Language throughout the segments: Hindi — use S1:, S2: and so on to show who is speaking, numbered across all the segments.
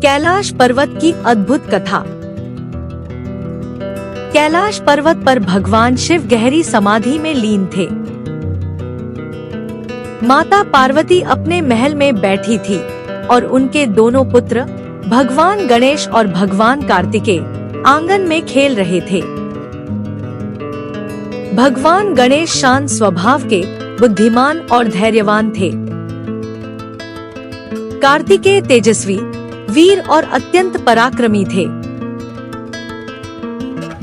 S1: कैलाश पर्वत की अद्भुत कथा। कैलाश पर्वत पर भगवान शिव गहरी समाधि में लीन थे। माता पार्वती अपने महल में बैठी थी और उनके दोनों पुत्र भगवान गणेश और भगवान कार्तिकेय आंगन में खेल रहे थे। भगवान गणेश शांत स्वभाव के, बुद्धिमान और धैर्यवान थे। कार्तिकेय तेजस्वी, वीर और अत्यंत पराक्रमी थे।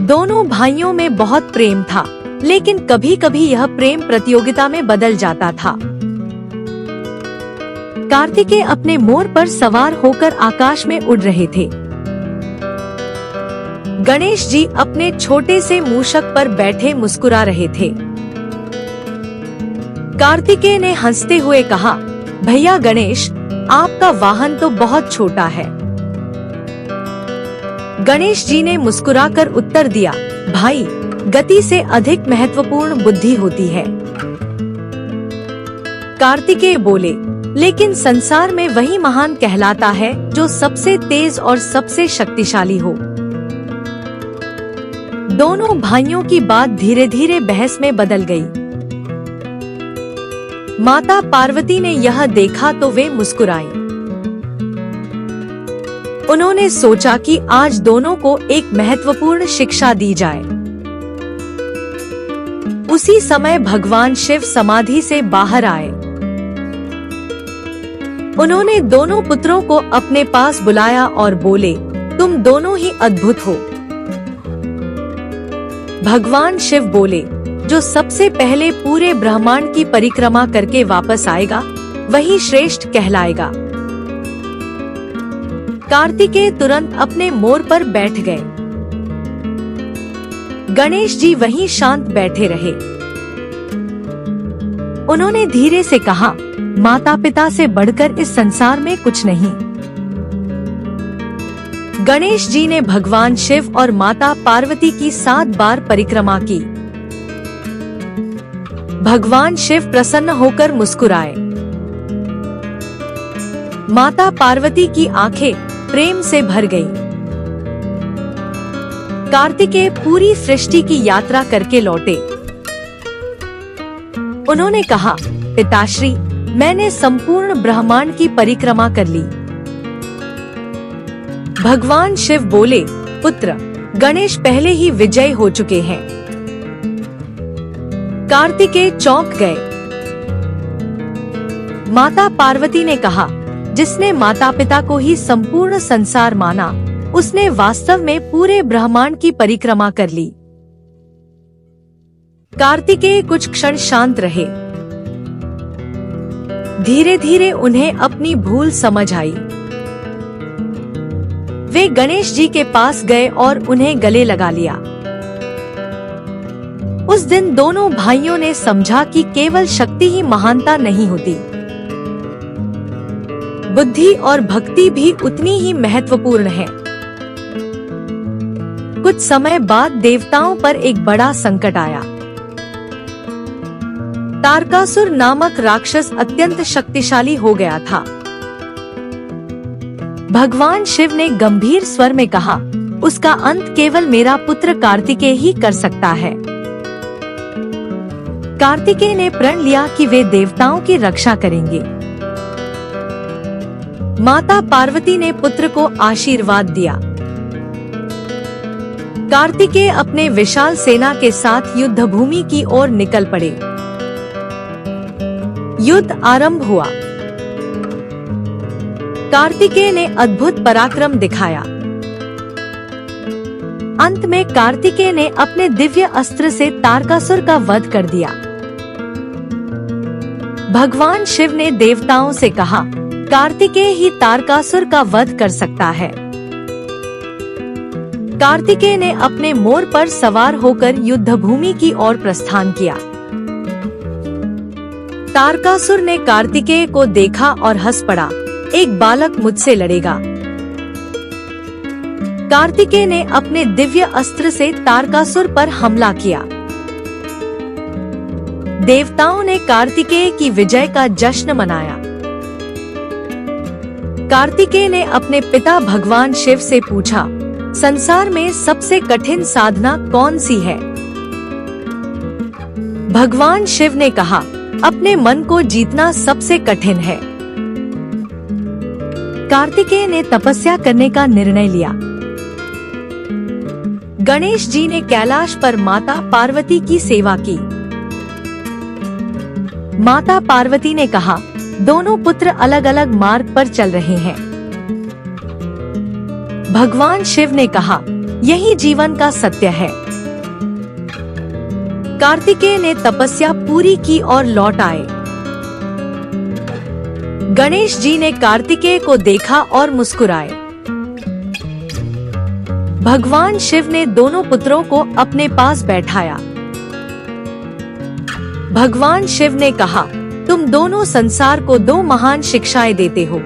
S1: दोनों भाइयों में बहुत प्रेम था, लेकिन कभी कभी यह प्रेम प्रतियोगिता में बदल जाता था। कार्तिकेय अपने मोर पर सवार होकर आकाश में उड़ रहे थे। गणेश जी अपने छोटे से मूषक पर बैठे मुस्कुरा रहे थे। कार्तिकेय ने हंसते हुए कहा, भैया गणेश, आपका वाहन तो बहुत छोटा है। गणेश जी ने मुस्कुराकर उत्तर दिया, भाई, गति से अधिक महत्वपूर्ण बुद्धि होती है। कार्तिकेय बोले, लेकिन संसार में वही महान कहलाता है जो सबसे तेज और सबसे शक्तिशाली हो। दोनों भाइयों की बात धीरे धीरे बहस में बदल गई। माता पार्वती ने यह देखा तो वे मुस्कुराईं। उन्होंने सोचा कि आज दोनों को एक महत्वपूर्ण शिक्षा दी जाए। उसी समय भगवान शिव समाधि से बाहर आए। उन्होंने दोनों पुत्रों को अपने पास बुलाया और बोले, तुम दोनों ही अद्भुत हो। भगवान शिव बोले, जो सबसे पहले पूरे ब्रह्मांड की परिक्रमा करके वापस आएगा, वही श्रेष्ठ कहलाएगा। कार्तिकेय तुरंत अपने मोर पर बैठ गए। गणेश जी वहीं शांत बैठे रहे। उन्होंने धीरे से कहा, माता पिता से बढ़कर इस संसार में कुछ नहीं। गणेश जी ने भगवान शिव और माता पार्वती की 7 बार परिक्रमा की। भगवान शिव प्रसन्न होकर मुस्कुराए। माता पार्वती की आंखें प्रेम से भर गईं। कार्तिकेय पूरी सृष्टि की यात्रा करके लौटे। उन्होंने कहा, पिताश्री, मैंने संपूर्ण ब्रह्मांड की परिक्रमा कर ली। भगवान शिव बोले, पुत्र, गणेश पहले ही विजयी हो चुके हैं। कार्तिकेय चौंक गए। माता पार्वती ने कहा, जिसने माता पिता को ही संपूर्ण संसार माना, उसने वास्तव में पूरे ब्रह्मांड की परिक्रमा कर ली। कार्तिकेय कुछ क्षण शांत रहे। धीरे धीरे उन्हें अपनी भूल समझ आई। वे गणेश जी के पास गए और उन्हें गले लगा लिया। उस दिन दोनों भाइयों ने समझा कि केवल शक्ति ही महानता नहीं होती, बुद्धि और भक्ति भी उतनी ही महत्वपूर्ण है। कुछ समय बाद देवताओं पर एक बड़ा संकट आया। तारकासुर नामक राक्षस अत्यंत शक्तिशाली हो गया था। भगवान शिव ने गंभीर स्वर में कहा, उसका अंत केवल मेरा पुत्र कार्तिकेय ही कर सकता है। कार्तिकेय ने प्रण लिया कि वे देवताओं की रक्षा करेंगे। माता पार्वती ने पुत्र को आशीर्वाद दिया। कार्तिकेय अपने विशाल सेना के साथ युद्ध भूमि की ओर निकल पड़े। युद्ध आरंभ हुआ। कार्तिकेय ने अद्भुत पराक्रम दिखाया। अंत में कार्तिकेय ने अपने दिव्य अस्त्र से तारकासुर का वध कर दिया। भगवान शिव ने देवताओं से कहा, कार्तिकेय ही तारकासुर का वध कर सकता है। कार्तिकेय ने अपने मोर पर सवार होकर युद्ध भूमि की ओर प्रस्थान किया। तारकासुर ने कार्तिकेय को देखा और हंस पड़ा, एक बालक मुझसे लड़ेगा। कार्तिकेय ने अपने दिव्य अस्त्र से तारकासुर पर हमला किया। देवताओं ने कार्तिकेय की विजय का जश्न मनाया। कार्तिकेय ने अपने पिता भगवान शिव से पूछा, संसार में सबसे कठिन साधना कौन सी है? भगवान शिव ने कहा, अपने मन को जीतना सबसे कठिन है। कार्तिकेय ने तपस्या करने का निर्णय लिया। गणेश जी ने कैलाश पर माता पार्वती की सेवा की। माता पार्वती ने कहा, दोनों पुत्र अलग अलग मार्ग पर चल रहे हैं। भगवान शिव ने कहा, यही जीवन का सत्य है। कार्तिकेय ने तपस्या पूरी की और लौट आए। गणेश जी ने कार्तिकेय को देखा और मुस्कुराए। भगवान शिव ने दोनों पुत्रों को अपने पास बैठाया। भगवान शिव ने कहा, तुम दोनों संसार को दो महान शिक्षाएं देते हो।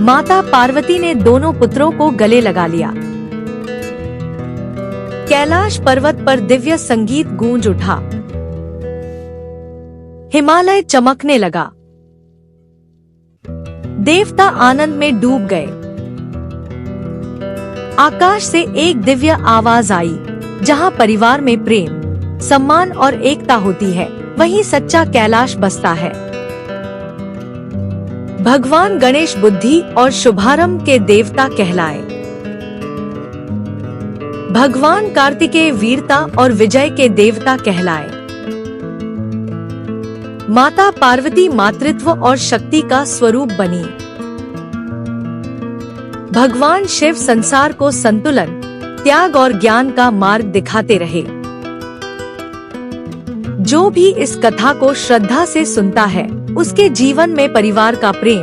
S1: माता पार्वती ने दोनों पुत्रों को गले लगा लिया। कैलाश पर्वत पर दिव्य संगीत गूंज उठा। हिमालय चमकने लगा। देवता आनंद में डूब गए। आकाश से एक दिव्य आवाज आई, जहां परिवार में प्रेम, सम्मान और एकता होती है, वहीं सच्चा कैलाश बसता है। भगवान गणेश बुद्धि और शुभारंभ के देवता कहलाए। भगवान कार्तिकेय वीरता और विजय के देवता कहलाए। माता पार्वती मातृत्व और शक्ति का स्वरूप बनी। भगवान शिव संसार को संतुलन, त्याग और ज्ञान का मार्ग दिखाते रहे। जो भी इस कथा को श्रद्धा से सुनता है, उसके जीवन में परिवार का प्रेम,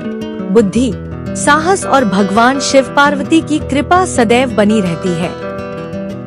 S1: बुद्धि, साहस और भगवान शिव पार्वती की कृपा सदैव बनी रहती है।